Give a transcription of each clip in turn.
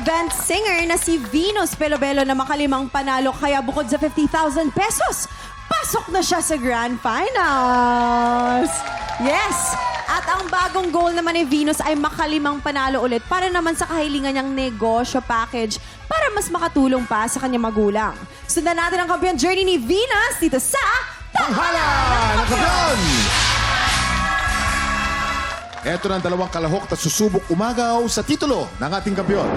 event singer na si Venus Pelobelo na makalimang panalo kaya bukod sa 50,000 pesos, pasok na siya sa Grand Finals. Yes! At ang bagong goal naman ni Venus ay makalimang panalo ulit para naman sa kahilingan niyang negosyo package para mas makatulong pa sa kanyang magulang. Sundan natin ang kampiyon journey ni Venus dito sa Tanghala ng Kampiyon! Ito na ang dalawang kalahok na susubok umagaw sa titulo ng ating kampiyon.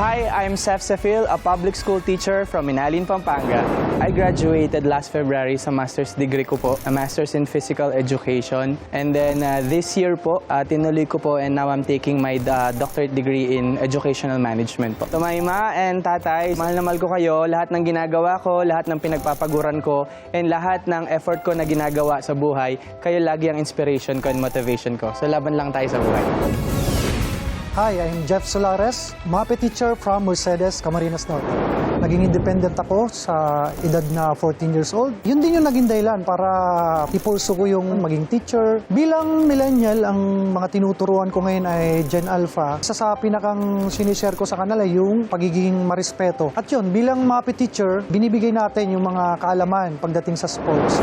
Hi, I'm Seth Sefil, a public school teacher from Inalin, Pampanga. I graduated last February sa master's degree ko po, a master's in physical education. And then this year po, tinuloy ko po and now I'm taking my doctorate degree in educational management po. To my ma and tatay, mahal na mahal ko kayo. Lahat ng ginagawa ko, lahat ng pinagpapaguran ko, and lahat ng effort ko na ginagawa sa buhay, kayo lagi ang inspiration ko and motivation ko. So laban lang tayo sa buhay. Hi, I'm Jeff Solares, MAPE teacher from Mercedes, Camarines Norte. Naging independent ako sa edad na 14 years old. Yun din yung naging dahilan para ipurso ko yung maging teacher. Bilang millennial, ang mga tinuturuan ko ngayon ay Gen Alpha. Isa sa pinakang sinishare ko sa kanila yung pagiging marespeto. At yun, bilang MAPE teacher, binibigay natin yung mga kaalaman pagdating sa sports.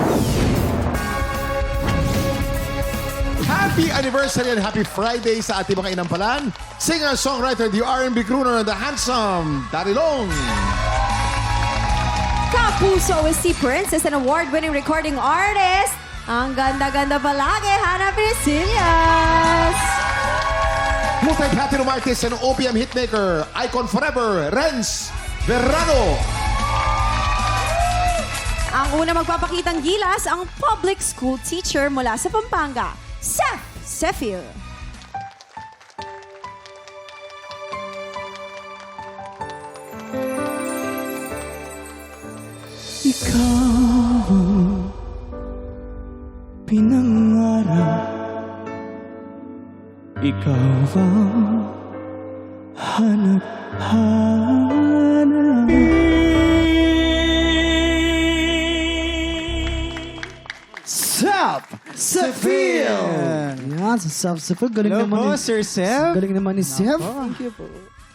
Happy anniversary and happy Friday sa ating mga inampalan. Singer-songwriter, the R&B crooner, the handsome Daddy Long. Kapuso OST Princess and award-winning recording artist. Ang ganda-ganda palagi, Hannah Presillas. Multi-platinum artist and OPM hitmaker, icon forever, Renz Verano. Ang una magpapakitang gilas, ang public school teacher mula sa Pampanga, Seth Sefil. Ikaw ang pinangarap, ikaw ang hanap-hanap. Seth Sefil! Yan, si Seth Sefil. Galing Hello naman po, ni Sir Seth. Galing naman ni Seth. Thank you po.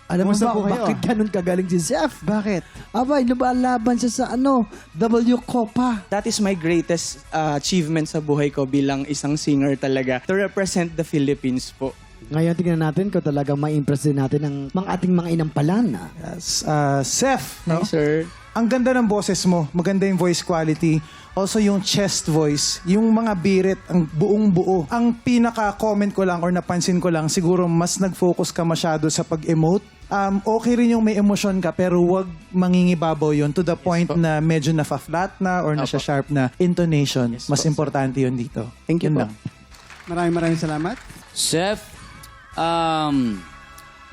Alam mo Kumusta ba po kung kayo? bakit ganun kagaling si Seth? Bakit? Abay, lumalaban siya sa W Copa. That is my greatest achievement sa buhay ko bilang isang singer talaga. To represent the Philippines po. Ngayon, tingnan natin kung talagang ma-impress din natin ang ating mga inampalan. Yes. Seth, no? Hi, sir. Ang ganda ng boses mo. Maganda yung voice quality. Also yung chest voice. Yung mga birit, ang buong buo. Ang pinaka-comment ko lang or napansin ko lang, siguro mas nag-focus ka masyado sa pag-emote. Okay rin yung may emosyon ka, pero wag mangingibabaw yun to the point na medyo nafa-flat na or nasa-sharp na intonation. Mas importante yun dito. Thank you Yun po. lang. Maraming salamat. Chef,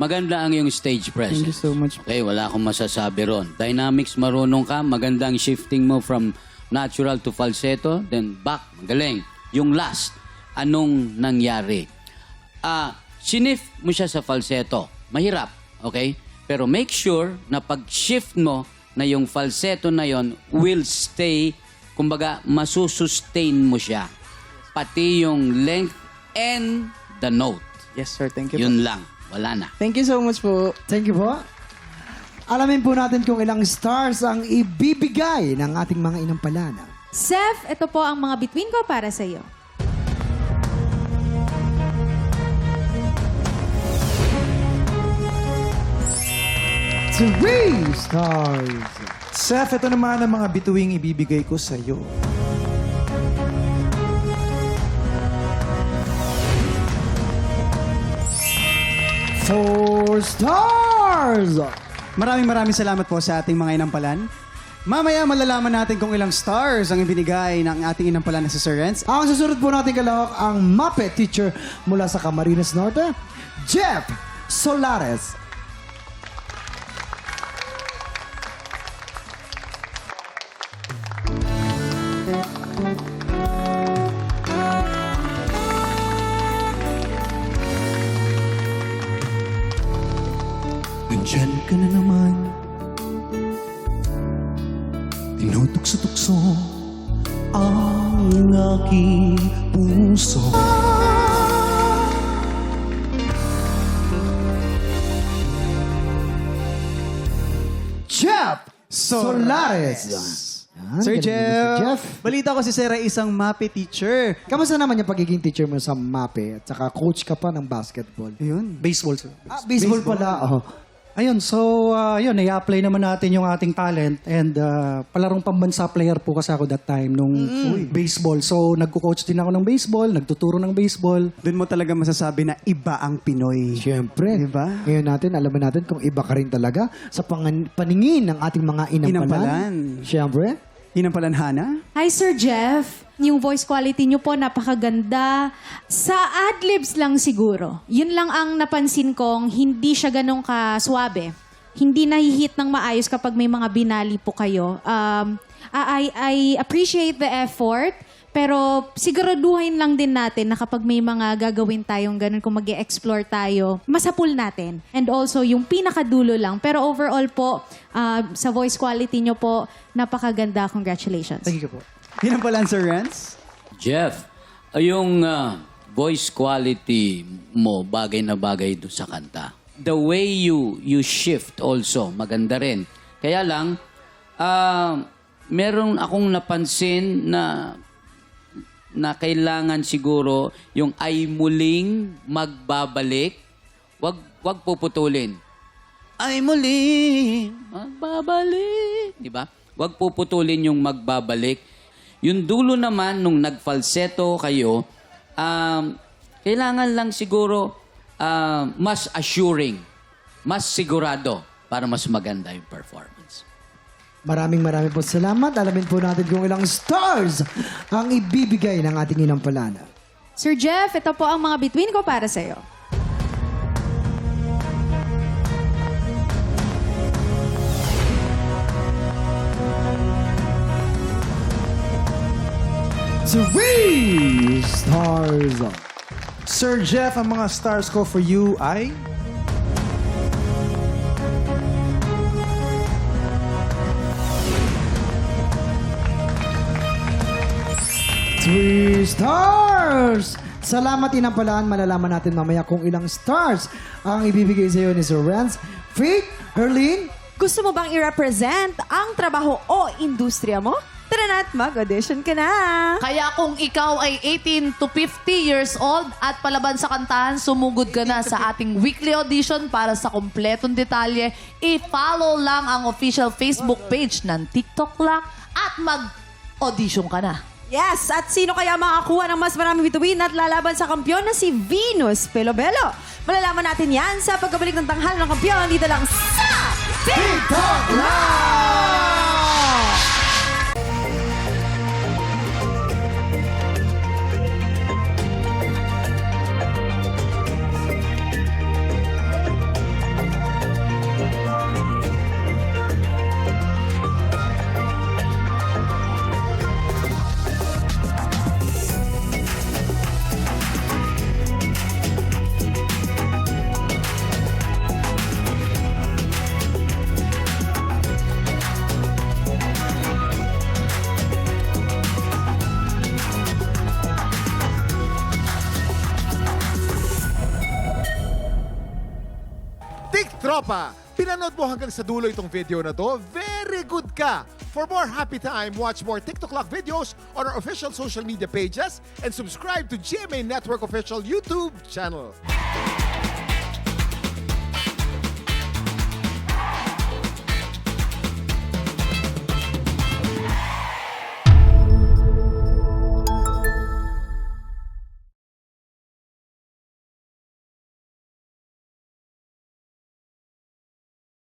maganda ang iyong stage presence. Thank you so much. Okay, wala akong masasabi ron. Dynamics, marunong ka. Magandang shifting mo from natural to falsetto, then back. Magaling. Yung last, anong nangyari? Sinif mo siya sa falsetto. Mahirap, okay? Pero make sure na pag-shift mo na yung falsetto na yon will stay, kumbaga, masusustain mo siya. Pati yung length and the note. Yes, sir. Thank you po. Yun lang. Wala na. Thank you so much po. Thank you po. Alamin po natin kung ilang stars ang ibibigay ng ating mga inampalan. Seth, ito po ang mga bituin ko para sa iyo. Three stars. Seth, ito naman ang mga bituing ibibigay ko sa iyo. Four stars. Maraming salamat po sa ating mga inampalan. Mamaya malalaman natin kung ilang stars ang ibinigay ng ating inampalan na si Sir Renz. Ang susunod po natin kalahok ang MAPE teacher mula sa Camarines Norte, Jeff Solares. Nandyan ka na naman, tinutukso-tukso ang aking puso. Solares. Yan, Sir galing mo, Jeff, balita ko si Sir ay isang MAPE teacher. Kamusta naman yung pagiging teacher mo sa MAPE at saka coach ka pa ng basketball? Ayun. Baseball, sir. Baseball pala. Oh. Ayun, so yun, i-apply naman natin yung ating talent and palarong pambansa player po kasi ako that time nung baseball. So nagko-coach din ako ng baseball, nagtuturo ng baseball. Doon mo talaga masasabi na iba ang Pinoy. Siyempre. Diba? Ngayon natin, alam natin kung iba ka rin talaga sa paningin ng ating mga inampalan. Inampalan. Siyempre. Inampalan, Hana? Hi, Sir Jeff. Yung voice quality niyo po, napakaganda. Sa adlibs lang siguro. Yun lang ang napansin kong hindi siya ganun ka-swabe. Hindi nahihit ng maayos kapag may mga binali po kayo. I appreciate the effort, pero siguraduhin lang din natin na kapag may mga gagawin tayong ganun, kung mag-explore tayo, masapul natin. And also, yung pinakadulo lang. Pero overall po, sa voice quality nyo po, napakaganda. Congratulations. Thank you po. Inampalan, Sir Rance? Jeff, yung voice quality mo, bagay na bagay doon sa kanta. The way you shift also, maganda rin. Kaya lang, meron akong napansin na kailangan siguro yung ay muling magbabalik, wag puputulin. Ay muling magbabalik. Di ba? Wag puputulin yung magbabalik. Yung dulo naman, nung nag-falsetto kayo, kailangan lang siguro mas assuring, mas sigurado para mas maganda yung performance. Maraming po salamat. Alamin po natin kung ilang stars ang ibibigay ng ating inampalan. Sir Jeff, ito po ang mga bituin ko para sa'yo. Three stars. Sir Jeff, ang mga stars ko for you ay... Three stars! Salamat inampalaan. Malalaman natin mamaya kung ilang stars ang ibibigay sa iyo ni Sir Rance. Faith, Herlene, Gusto mo bang i-represent ang trabaho o industriya mo? Tara na at mag-audition ka na! Kaya kung ikaw ay 18 to 50 years old at palaban sa kantahan, sumugod ka na sa ating weekly audition para sa kompletong detalye. I-follow lang ang official Facebook page ng TikTok Lock at mag-audition ka na. Yes, at sino kaya makakuha ng mas maraming bituin at lalaban sa kampiyon na si Venus Pelobelo? Malalaman natin yan sa pagkabalik ng tanghal ng kampiyon dito lang sa TikTok Live! Tropa, pinanood mo hanggang sa dulo itong video na to? Very good ka! For more happy time, watch more TikTok Lock videos on our official social media pages and subscribe to GMA Network official YouTube channel.